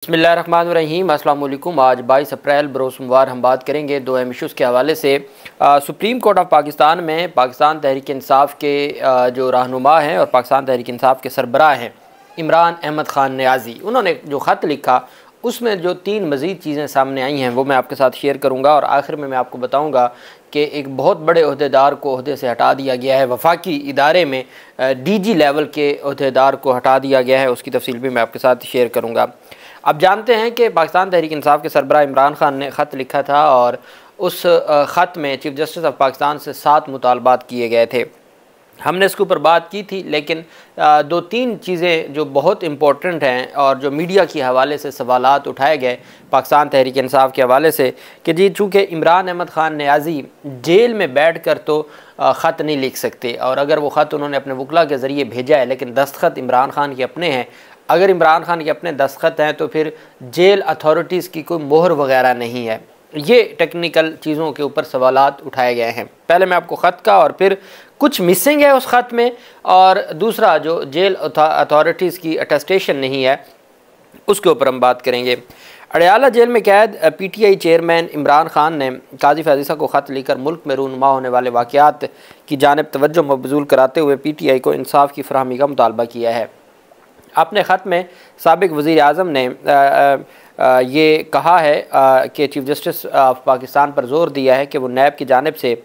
बिस्मिल्लाहिर्रहमानिर्रहीम। अस्सलाम वालेकुम। आज 22 अप्रैल बरोज़ सोमवार हम बात करेंगे दो अहम इशूज़ के हवाले से। सुप्रीम कोर्ट ऑफ पाकिस्तान में पाकिस्तान तहरीक इंसाफ के जो रहनुमा हैं और पाकिस्तान तहरीक इंसाफ के सरबराह हैं इमरान अहमद ख़ान नियाज़ी, उन्होंने जो ख़त लिखा उसमें जो तीन मज़ीद चीज़ें सामने आई हैं वो मैं आपके साथ शेयर करूँगा और आखिर में मैं आपको बताऊँगा कि एक बहुत बड़े अहदेदार को अहदे से हटा दिया गया है। वफाकी इदारे में DG लेवल के अहदेदार को हटा दिया गया है, उसकी तफसील भी मैं आपके साथ शेयर करूँगा। अब जानते हैं कि पाकिस्तान तहरीक इंसाफ के सरबराह इमरान ख़ान ने ख़त लिखा था और उस ख़त में चीफ़ जस्टिस ऑफ पाकिस्तान से 7 मुतालबात किए गए थे। हमने इसके ऊपर बात की थी, लेकिन दो तीन चीज़ें जो बहुत इम्पोर्टेंट हैं और जो मीडिया के हवाले से सवालात उठाए गए पाकिस्तान तहरीक इंसाफ के हवाले से कि जी चूँकि इमरान अहमद ख़ान नियाज़ी जेल में बैठ कर तो ख़त नहीं लिख सकते, और अगर वो ख़त उन्होंने अपने वकला के ज़रिए भेजा है लेकिन दस्तखत इमरान ख़ान के अपने हैं, अगर इमरान ख़ान के अपने दस्तखत हैं तो फिर जेल अथॉरिटीज़ की कोई मोहर वगैरह नहीं है। ये टेक्निकल चीज़ों के ऊपर सवालात उठाए गए हैं। पहले मैं आपको ख़त का और फिर कुछ मिसिंग है उस ख़त में, और दूसरा जो जेल अथॉरिटीज़ की अटेस्टेशन नहीं है उसके ऊपर हम बात करेंगे। अडयाला जेल में कैद PTI चेयरमैन इमरान ख़ान ने काजी फ़ैज़ को ख़त लिखकर मुल्क में रूनुमा होने वाले वाक़यात की जानिब तवज्जो मबज़ूल कराते हुए PTI को इंसाफ की फराहमी का मुतालबा किया है। अपने ख़त में साबिक़ वज़ीर आज़म ने ये कहा है कि चीफ़ जस्टिस ऑफ पाकिस्तान पर ज़ोर दिया है कि वो नैब की जानिब से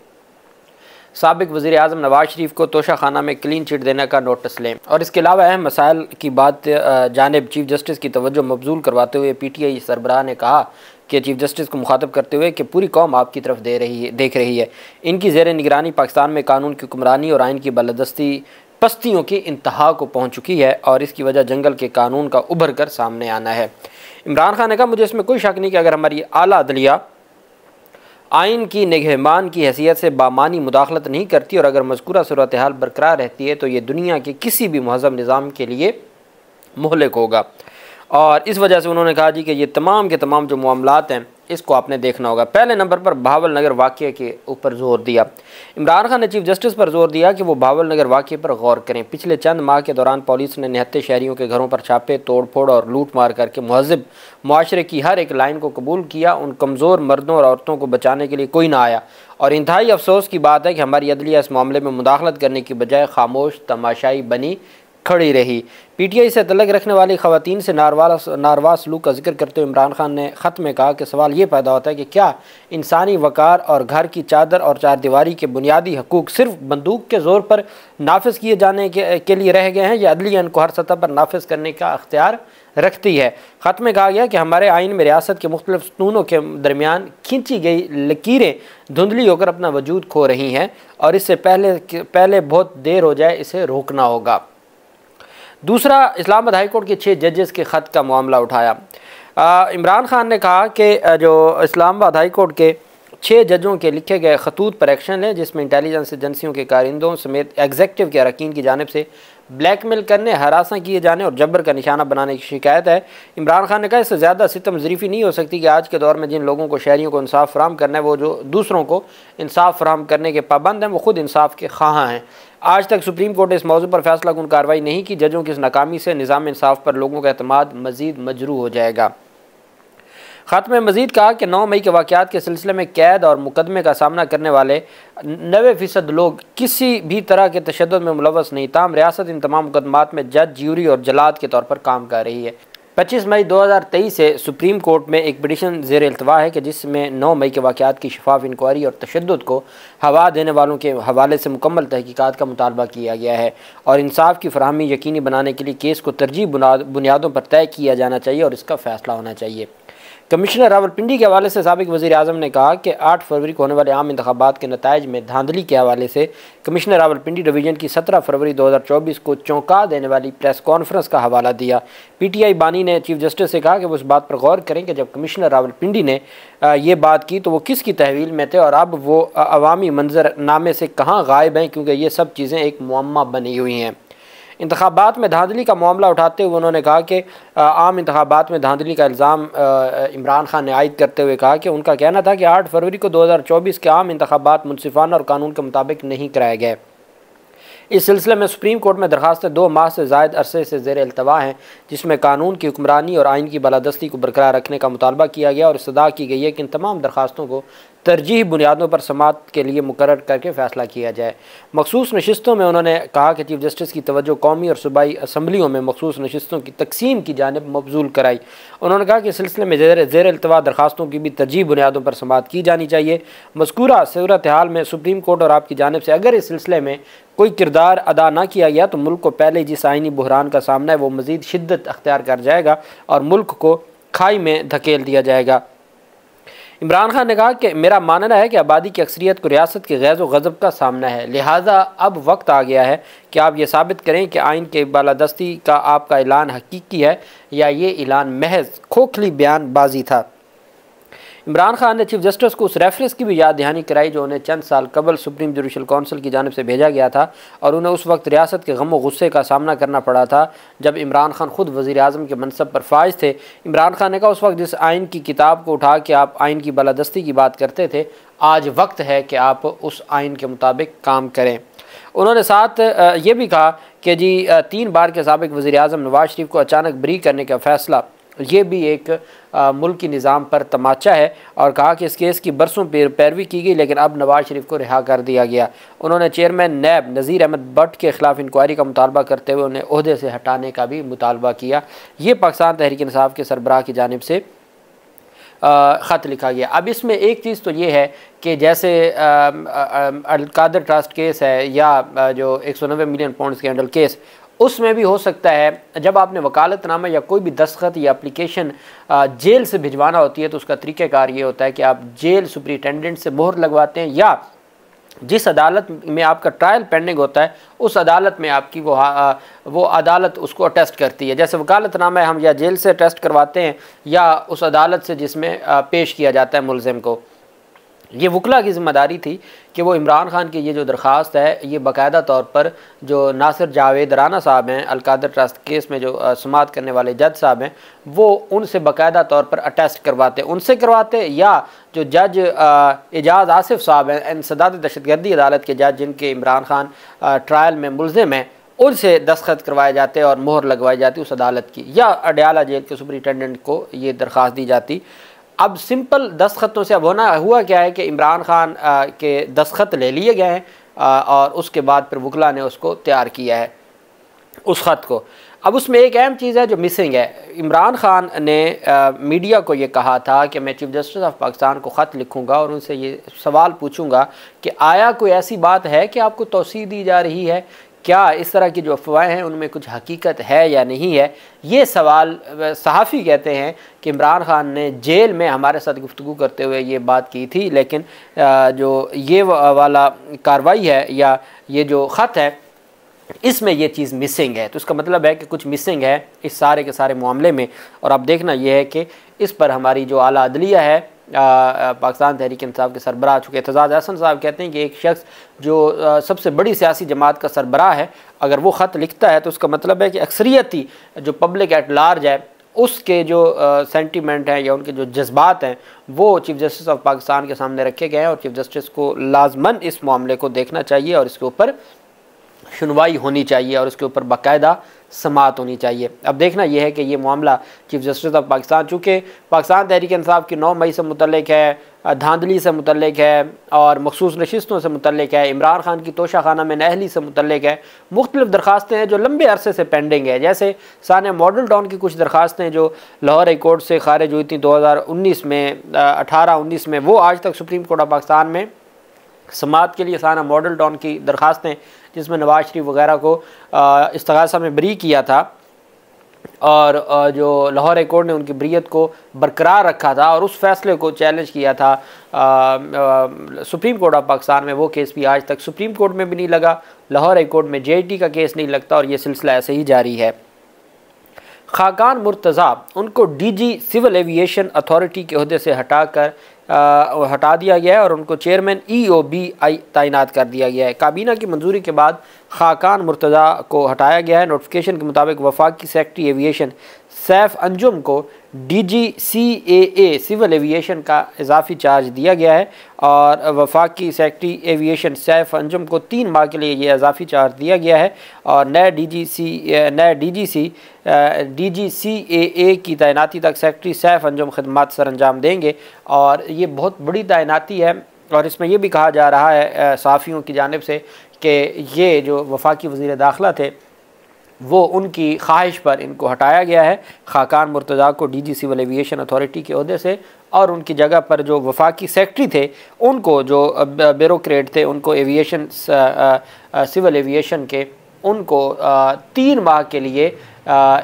साबिक़ वज़ीर आज़म नवाज़ शरीफ को तोशा खाना में क्लीन चिट देने का नोटिस लें, और इसके अलावा अहम मसाइल की बात जानिब चीफ़ जस्टिस की तवज्जो मबज़ूल करवाते हुए PTI सरबराह ने कहा कि चीफ़ जस्टिस को मुखातब करते हुए कि पूरी कौम आपकी तरफ देख रही है। इनकी ज़ेर निगरानी पाकिस्तान में कानून की हुक्मरानी और आइन की बालादस्ती पस्तियों की इंतहा को पहुँच चुकी है और इसकी वजह जंगल के कानून का उभर कर सामने आना है। इमरान ख़ान ने कहा, मुझे इसमें कोई शक नहीं कि अगर हमारी आला अदलिया आइन की निगहबान की हैसियत से बामानी मुदाखलत नहीं करती और अगर मज़कूरा सूरत हाल बरकरार रहती है तो ये दुनिया के किसी भी महज़ब निज़ाम के लिए मुहलिक होगा। और इस वजह से उन्होंने कहा जी कि ये तमाम के तमाम जो मामलात हैं इसको आपने देखना होगा। पहले नंबर पर बहावल नगर वाक़े के ऊपर ज़ोर दिया। इमरान ख़ान ने चीफ़ जस्टिस पर ज़ोर दिया कि वो बहावल नगर वाक़े पर गौर करें। पिछले चंद माह के दौरान पुलिस ने निहत्ते शहरियों के घरों पर छापे, तोड़ फोड़ और लूट मार करके महज़ब मुआशरे की हर एक लाइन को कबूल किया। उन कमज़ोर मर्दों और औरतों को बचाने के लिए कोई ना आया, और इंतहाई अफसोस की बात है कि हमारी अदलिया इस मामले में मुदाखलत करने की बजाय खामोश तमाशाई बनी खड़ी रही। PTI से तल्लुक़ रखने वाली ख़वातीन से नारवा सलूक का जिक्र करते हुए इमरान ख़ान ने ख़त में कहा कि सवाल ये पैदा होता है कि क्या इंसानी वक़ार और घर की चादर और चारदीवारी के बुनियादी हकूक़ सिर्फ बंदूक के ज़ोर पर नाफिज किए जाने के लिए रह गए हैं या अदलिया इनको हर सतह पर नाफिज करने का अख्तियार रखती है। ख़त में कहा गया कि हमारे आइन में रियासत के मुख्तलिफ स्तूनों के दरमियान खींची गई लकीरें धुंधली होकर अपना वजूद खो रही हैं और इससे पहले बहुत देर हो जाए इसे रोकना होगा। दूसरा, इस्लामाबाद हाई कोर्ट के 6 जजेस के ख़त का मामला उठाया। इमरान ख़ान ने कहा कि जो इस्लामाबाद हाई कोर्ट के 6 जजों के लिखे गए खतूत पर एक्शन है जिसमें इंटेलिजेंस एजेंसियों के कारिंदों समेत एग्जीक्यूटिव के अरकान की जानिब से ब्लैकमेल करने, हरासा किए जाने और जबर का निशाना बनाने की शिकायत है। इमरान ख़ान ने कहा, इससे ज़्यादा सितम ज़रीफ़ी नहीं हो सकती कि आज के दौर में जिन लोगों को शहरियों को इंसाफ फराहम करना है वो जो दूसरों को इंसाफ फराहम करने के पाबंद हैं वो ख़ुद इंसाफ के ख्वाह हैं। आज तक सुप्रीम कोर्ट ने इस मौजू पर फैसला कुन कार्रवाई नहीं की। जजों की इस नाकामी से निज़ाम इंसाफ पर लोगों का एतमाद मज़ीद मजरू हो जाएगा। ख़त में मज़ीद कहा कि 9 मई के वाक़यात के सिलसिले में कैद और मुकदमे का सामना करने वाले 90% लोग किसी भी तरह के तशद्दुद में मुलव्वस नहीं। ताम रियासत इन तमाम मुकदमात में जज, ज्यूरी और जलाद के तौर पर काम कर रही है। 25 मई 2023 से सुप्रीम कोर्ट में एक पिटीशन ज़ेर इल्तवा है कि जिसमें 9 मई के वाक़यात की शफाफ इंक्वायरी और तशद्दुद को हवा देने वालों के हवाले से मुकम्मल तहकीकात का मुतालबा किया गया है और इंसाफ की फराहमी यकीनी बनाने के लिए केस को तरजीह बुनियादों पर तय किया जाना चाहिए और इसका फ़ैसला होना चाहिए। कमिश्नर रावलपिंडी के हवाले से साबिक़ वज़ीर आज़म ने कहा कि 8 फरवरी को होने वाले आम इंतखाबात के नताइज में धांधली के हवाले से कमिश्नर रावलपिंडी डिवीज़न की 17 फरवरी 2024 को चौंका देने वाली प्रेस कॉन्फ्रेंस का हवाला दिया। PTI बानी ने चीफ़ जस्टिस से कहा कि वो इस बात पर गौर करें कि जब कमिश्नर रावलपिंडी ने ये बात की तो वो किसकी तहवील में थे और अब वो अवामी मंजरनामे से कहाँ गायब हैं, क्योंकि ये सब चीज़ें एक मुअम्मा बनी हुई हैं। इंतखाबात में धांधली का मामला उठाते हुए उन्होंने कहा कि आम इंतखाबात में धांधली का इल्ज़ाम इमरान ख़ान ने आयद करते हुए कहा कि उनका कहना था कि 8 फरवरी को 2024 के आम इंतखाबात मुनसिफाना और कानून के मुताबिक नहीं कराए गए। इस सिलसिले में सुप्रीम कोर्ट में दरखास्तें 2 माह से ज़ायद अरसे से ज़ेर अल्तवा हैं, जिसमें कानून की हुक्मरानी और आइन की बालादस्ती को बरकरार रखने का मुतालबा किया गया और इस्तदा की गई है कि इन तमाम दरखास्तों को तरजीही बुनियादों पर समाअत के लिए मुकर्रर करके फ़ैसला किया जाए। मखसूस नशिस्तों में उन्होंने कहा कि चीफ जस्टिस की तवज्जो कौमी और सूबाई असम्बलियों में मखसूस नशिस्तों की तकसीम की जानिब मबजूल कराई। उन्होंने कहा कि इस सिलसिले में ज़ेर अल्तवा दरखास्तों की भी तरजीही बुनियादों पर समाअत की जानी चाहिए। मज़कूरा सूरत हाल में सुप्रीम कोर्ट और आपकी जानिब से अगर इस सिलसिले में कोई किरदार अदा ना किया गया तो मुल्क को पहले जिस आइनी बहरान का सामना है वो मज़ीद शिद्दत अख्तियार कर जाएगा और मुल्क को खाई में धकेल दिया जाएगा। इमरान खान ने कहा कि मेरा मानना है कि आबादी की अक्सरियत को रियासत के गैज़ व गज़ब का सामना है, लिहाजा अब वक्त आ गया है कि आप ये साबित करें कि आइन के बालादस्ती का आपका ऐलान हकीकी है या ये ऐलान महज खोखली बयानबाजी था। इमरान खान ने चीफ जस्टिस को उस रेफरेंस की भी याद दहानी कराई जो उन्हें चंद साल कबल सुप्रीम जुडिशल काउंसिल की जानिब से भेजा गया था और उन्हें उस वक्त रियासत के गम व गुस्से का सामना करना पड़ा था जब इमरान खान खुद वज़ीर आज़म के मनसब पर फाइज थे। इमरान खान ने कहा उस वक्त जिस आइन की किताब को उठा के आप आइन की बालादस्ती की बात करते थे, आज वक्त है कि आप उस आइन के मुताबिक काम करें। उन्होंने साथ ये भी कहा कि जी 3 बार के साबिक वज़ीर आज़म नवाज शरीफ को अचानक बरी करने का फ़ैसला ये भी एक मुल्की निज़ाम पर तमाचा है और कहा कि इस केस की बरसों पैरवी की गई लेकिन अब नवाज शरीफ को रिहा कर दिया गया। उन्होंने चेयरमैन नैब नज़ीर अहमद भट्ट के ख़िलाफ़ इंक्वायरी का मुतालबा करते हुए उन्हें ओहदे से हटाने का भी मुतालबा किया। ये पाकिस्तान तहरीक इंसाफ के सरबराह की जानिब से ख़त लिखा गया। अब इसमें एक चीज़ तो ये है कि जैसे अलकादर ट्रस्ट केस है या जो 190 मिलियन पाउंड स्कैंडल केस, उसमें भी हो सकता है जब आपने वकालतनामा या कोई भी दस्तखत या एप्लीकेशन जेल से भिजवाना होती है तो उसका तरीक़ाकार ये होता है कि आप जेल सुपरिटेंडेंट से मोहर लगवाते हैं या जिस अदालत में आपका ट्रायल पेंडिंग होता है उस अदालत में आपकी वो अदालत उसको अटेस्ट करती है। जैसे वकालतनामा हम या जेल से अटेस्ट करवाते हैं या उस अदालत से जिसमें पेश किया जाता है मुलज़िम को। ये वकला की ज़िम्मेदारी थी कि वो इमरान खान की ये जो दरख्वास्त है ये बाकायदा तौर पर जो नासिर जावेद राना साहब हैं अलकादर ट्रस्ट केस में जो समाअत करने वाले जज साहब हैं वो उनसे बाकायदा तौर पर अटेस्ट करवाते, उनसे करवाते या जो जज एजाज़ आसिफ साहब हैं इंसदाद दहशतगर्दी अदालत के जज जिनके इमरान खान ट्रायल में मुलज़िम हैं उनसे दस्तखत करवाए जाते और मोहर लगवाई जाती उस अदालत की, या अडयाला जेल के सुपरिटेंडेंट को ये दरख्वास्त दी जाती। अब सिंपल दस्तखतों से अब हुआ क्या है कि इमरान खान के दस्तखत ले लिए गए हैं और उसके बाद फिर वकला ने उसको तैयार किया है उस ख़त को। अब उसमें एक अहम चीज़ है जो मिसिंग है। इमरान खान ने मीडिया को ये कहा था कि मैं चीफ जस्टिस ऑफ पाकिस्तान को ख़त लिखूँगा और उनसे ये सवाल पूछूँगा कि आया कोई ऐसी बात है कि आपको तौसीह दी जा रही है, क्या इस तरह की जो अफवाहें हैं उनमें कुछ हकीकत है या नहीं है। ये सवाल सहाफ़ी कहते हैं कि इमरान खान ने जेल में हमारे साथ गुफ्तगू करते हुए ये बात की थी, लेकिन जो ये वाला कार्रवाई है या ये जो ख़त है इसमें ये चीज़ मिसिंग है। तो इसका मतलब है कि कुछ मिसिंग है इस सारे के सारे मामले में। और अब देखना यह है कि इस पर हमारी जो आला अदलिया है पाकिस्तान तहरीक इंसाफ के सरबराह चुके एतजाज़ हसन साहब कहते हैं कि एक शख्स जो सबसे बड़ी सियासी जमात का सरबराह है अगर वो ख़त लिखता है तो उसका मतलब है कि अक्सरियती जो पब्लिक एट लार्ज है उसके जो सेंटीमेंट हैं या उनके जो जज्बात हैं वो चीफ जस्टिस ऑफ पाकिस्तान के सामने रखे गए हैं और चीफ जस्टिस को लाजमन इस मामले को देखना चाहिए और इसके ऊपर सुनवाई होनी चाहिए और उसके ऊपर बाकायदा समाअत होनी चाहिए। अब देखना यह है कि ये मामला चीफ जस्टिस ऑफ पाकिस्तान चूँकि पाकिस्तान तहरीक इंसाफ की 9 मई से मुतल्लिक है, धांधली से मुतल्लिक है और मखसूस नशिस्तों से मुतल्लिक है, इमरान खान की तोशाखाना में नहली से मुतल्लिक है, मुख्तलिफ दरखास्तें हैं जो लंबे अरसे से पेंडिंग है। जैसे सानिया मॉडल टाउन की कुछ दरखास्तें जो लाहौर हाई कोर्ट से खारिज हुई थी 2019 में 18-19 में, वो आज तक सुप्रीम कोर्ट ऑफ पाकिस्तान में समाअत के लिए सानिया मॉडल टाउन की दरखास्तें जिसमें नवाज शरीफ वगैरह को इस्तगासा में बरी किया था और जो लाहौर हाई कोर्ट ने उनकी बरीयत को बरकरार रखा था और उस फैसले को चैलेंज किया था सुप्रीम कोर्ट ऑफ पाकिस्तान में, वो केस भी आज तक सुप्रीम कोर्ट में भी नहीं लगा, लाहौर हाई कोर्ट में JIT का केस नहीं लगता और ये सिलसिला ऐसे ही जारी है। खाकान मुर्तज़ा उनको DG सिविल एविएशन अथॉरिटी के ओहदे से हटा दिया गया है और उनको चेयरमैन EOB तैनात कर दिया गया है। काबीना की मंजूरी के बाद खाकान मुर्तज़ा को हटाया गया है। नोटिफिकेशन के मुताबिक वफाकी सेक्रेटरी एविएशन सैफ अंजुम को DGCAA सिविल एविएशन का इजाफी चार्ज दिया गया है और वफाकी सेक्रेटरी एविएशन सैफ अंजुम को 3 माह के लिए ये इजाफी चार्ज दिया गया है और नए DGCAA की तैनाती तक सेक्रेटरी सैफ अंजुम खिदमत सर अंजाम देंगे और ये बहुत बड़ी तैनाती है। और इसमें यह भी कहा जा रहा है सहाफ़ियों की जानिब से कि ये जो वफाकी वज़ीर दाखिला थे वो उनकी ख्वाहिश पर इनको हटाया गया है खाकान मुर्तज़ा को DG सिविल एविएशन अथॉरिटी के ओहदे से और उनकी जगह पर जो वफाकी सेक्रेटरी थे उनको जो ब्यूरोक्रेट थे उनको एविएशन सिविल एविएशन के उनको 3 माह के लिए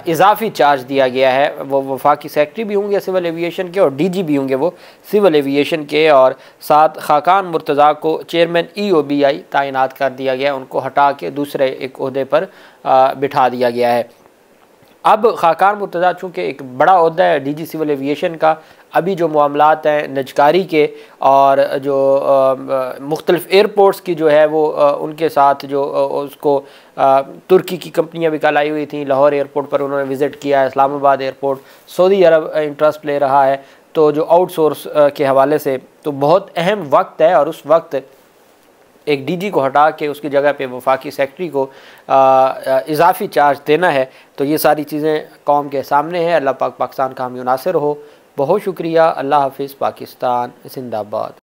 इजाफी चार्ज दिया गया है। वो वफाकी सेक्रेटरी भी होंगे सिविल एविएशन के और DG भी होंगे वो सिविल एविएशन के और साथ खाकान मुर्तज़ा को चेयरमैन EOBI तैनात कर दिया गया, उनको हटा के दूसरे एक ओहदे पर बिठा दिया गया है। अब खाकान मुर्तज़ा चूँकि एक बड़ा ओहदा है DG सिविल एविएशन का, अभी जो मामलात हैं नजकारी के और जो मुख्तलिफ़ एयरपोर्ट्स की जो है वो उनके साथ जो उसको तुर्की की कंपनियां भी कल आई हुई थी, लाहौर एयरपोर्ट पर उन्होंने विज़िट किया है, इस्लामाबाद एयरपोर्ट, सऊदी अरब इंटरेस्ट ले रहा है, तो जो आउटसोर्स के हवाले से तो बहुत अहम वक्त है और उस वक्त एक DG को हटा के उसकी जगह पे वफाकी सेक्रेटरी को इजाफी चार्ज देना है। तो ये सारी चीज़ें कौम के सामने हैं। अल्लाह पाक पाकिस्तान का हामी नासिर हो। बहुत शुक्रिया। अल्लाह हाफिज़। पाकिस्तान जिंदाबाद।